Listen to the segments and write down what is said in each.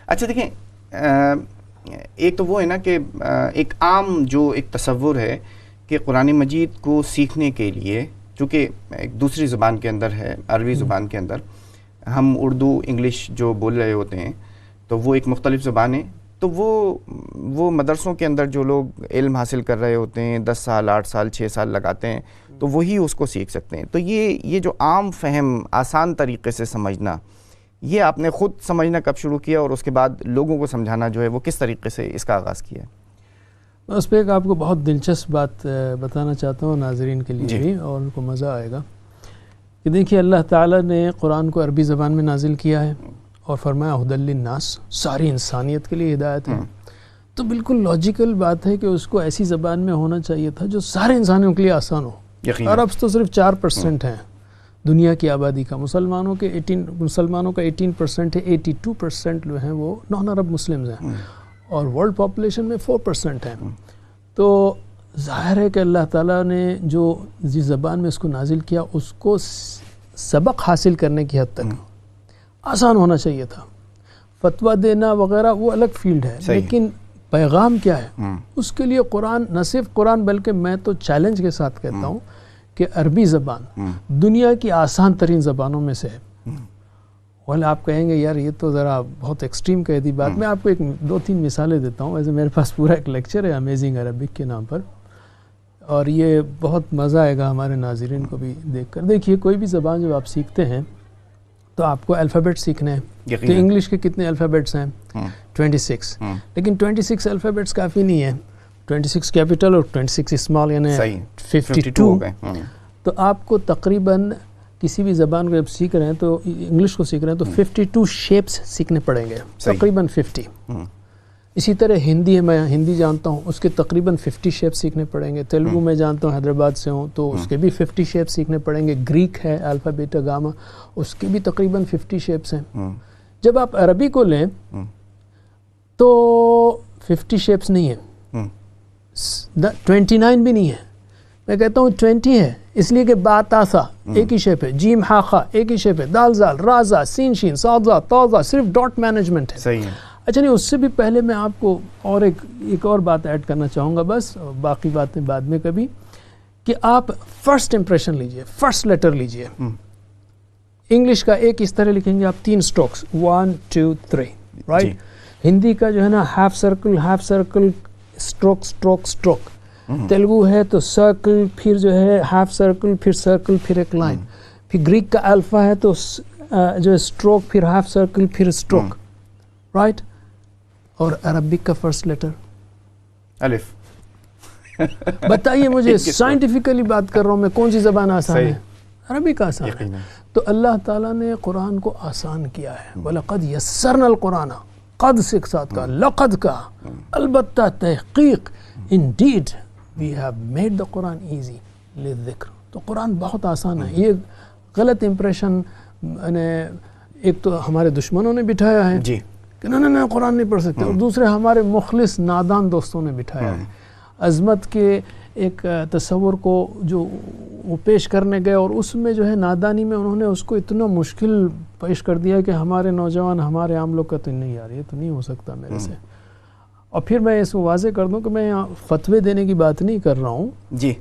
اچھا دیکھیں، ایک تو وہ ہے نا کہ ایک عام جو ایک تصور ہے کہ قرآن مجید کو سیکھنے کے لیے، چونکہ ایک دوسری زبان کے اندر ہے، عربی زبان کے اندر، ہم اردو انگلش جو بول رہے ہوتے ہیں تو وہ ایک مختلف زبان ہے، تو وہ مدرسوں کے اندر جو لوگ علم حاصل کر رہے ہوتے ہیں 10 سال 8 سال 6 سال لگاتے ہیں تو وہی اس کو سیکھ سکتے ہیں. تو یہ جو عام فہم، آسان طریقے سے سمجھنا، یہ آپ نے خود سمجھنا کب شروع کیا اور اس کے بعد لوگوں کو سمجھانا جو ہے وہ کس طریقے سے اس کا آغاز کیا ہے؟ میں اس پہ ایک آپ کو بہت دلچسپ بات بتانا چاہتا ہوں ناظرین کے لیے بھی، اور ان کو مزہ آئے گا کہ دیکھیے اللہ تعالیٰ نے قرآن کو عربی زبان میں نازل کیا ہے اور فرمایا ہدی للناس، ساری انسانیت کے لیے ہدایت ہے. تو بالکل لاجیکل بات ہے کہ اس کو ایسی زبان میں ہونا چاہیے تھا جو سارے انسانوں کے لیے آسان ہو. عرب تو صرف 4% ہیں دنیا کی آبادی کا، مسلمانوں کا 18% ہے، 82% جو ہیں وہ نان عرب مسلمز ہیں، اور ورلڈ پاپولیشن میں 4% ہیں. تو ظاہر ہے کہ اللہ تعالیٰ نے جو جس زبان میں اس کو نازل کیا اس کو سبق حاصل کرنے کی حد تک آسان ہونا چاہیے تھا. فتویٰ دینا وغیرہ وہ الگ فیلڈ ہے، لیکن پیغام کیا ہے اس کے لیے قرآن، نہ صرف قرآن بلکہ میں تو چیلنج کے ساتھ کہتا ہوں کہ عربی زبان دنیا کی آسان ترین زبانوں میں سے ہے. ویسے آپ کہیں گے یار یہ تو ذرا بہت ایکسٹریم کہہ دی بات. میں آپ کو 2-3 مثالیں دیتا ہوں. ویسے میرے پاس پورا ایک لیکچر ہے امیزنگ عربک کے نام پر، اور یہ بہت مزہ آئے گا ہمارے ناظرین کو بھی دیکھ کر. دیکھیے کوئی بھی زبان جب آپ سیکھتے ہیں تو آپ کو الفابیٹ سیکھنے ہیں. تو انگلش کے کتنے الفابیٹس ہیں؟ 26. لیکن 26 الفابیٹس کافی نہیں ہے. 26 کیپٹل اور 26 اسمال یعنی 52. تو آپ کو تقریباً کسی بھی زبان کو جب سیکھ رہے ہیں تو انگلش کو سیکھ رہے ہیں تو 52 شیپس سیکھنے پڑیں گے، تقریباً 50. اسی طرح ہندی ہے، میں ہندی جانتا ہوں، اس کے تقریباً 50 شیپس سیکھنے پڑیں گے. تیلگو میں جانتا ہوں، حیدرآباد سے ہوں، تو اس کے بھی 50 شیپس سیکھنے پڑیں گے. گریک ہے الفا بیٹا گاما، اس کے بھی تقریباً 50 شیپس ہیں. جب آپ عربی کو لیں تو 50 شیپس نہیں ہیں، 29 بھی نہیں ہے. میں کہتا ہوں 20 ہے، اس لیے کہ با تا سا ایک ہی شیپ ہے، جیم ہا خا ایک ہی شیپ ہے، دال زال را زا سین شین صاد زا تا زا، صرف ڈاٹ مینجمنٹ ہے. صحیح ہے. اچھا نہیں، اس سے بھی پہلے میں آپ کو اور ایک اور بات ایڈ کرنا چاہوں گا، بس باقی باتیں بعد میں کبھی، کہ آپ فرسٹ امپریشن لیجئے، فرسٹ لیٹر لیجئے. انگلش کا ایک اس طرح لکھیں گے آپ 3 اسٹروکس، 1 2 3، رائٹ. ہندی کا جو ہے نا half circle stroke stroke stroke. Telugu ہے تو سرکل، پھر جو ہے ہاف سرکل، پھر سرکل، پھر ایک لائن. پھر گریک کا الفا ہے تو جو اسٹروک، پھر ہاف سرکل، پھر اسٹروک، رائٹ. اور عربک کا فرسٹ لیٹر الف. بتائیے مجھے، سائنٹیفکلی بات کر رہا ہوں میں، کون سی زبان آسان ہے؟ عربک آسان ہے. تو اللہ تعالیٰ نے قرآن کو آسان کیا ہے. وَلَقَدْ يَسَّرْنَا الْقُرْآنَ، قد سے ساتھ کا، لقد کا، البتہ تحقیق، indeed we have made the Quran easy للذکر. تو قرآن بہت آسان ہے. یہ غلط امپریشن ایک تو ہمارے دشمنوں نے بٹھایا ہے کہ نہ قرآن نہیں پڑھ سکتے، اور دوسرے ہمارے مخلص نادان دوستوں نے بٹھایا ہے. عظمت کے ایک تصور کو جو وہ پیش کرنے گئے، اور اس میں جو ہے نادانی میں انہوں نے اس کو اتنا مشکل پیش کر دیا کہ ہمارے نوجوان، ہمارے عام لوگ کہتے ہیں نہیں یار یہ تو نہیں ہو سکتا میرے سے. اور پھر میں اس کو واضح کر دوں کہ میں یہاں فتوے دینے کی بات نہیں کر رہا ہوں جی،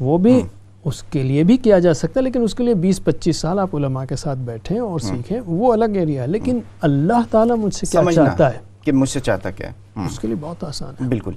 وہ بھی اس کے لیے بھی کیا جا سکتا ہے، لیکن اس کے لیے 20-25 سال آپ علماء کے ساتھ بیٹھیں اور سیکھیں، وہ الگ ایریا ہے. لیکن اللہ تعالیٰ مجھ سے کیا چاہتا ہے، کہ مجھ سے چاہتا کیا ہے، اس کے لیے بہت آسان ہے. بالکل.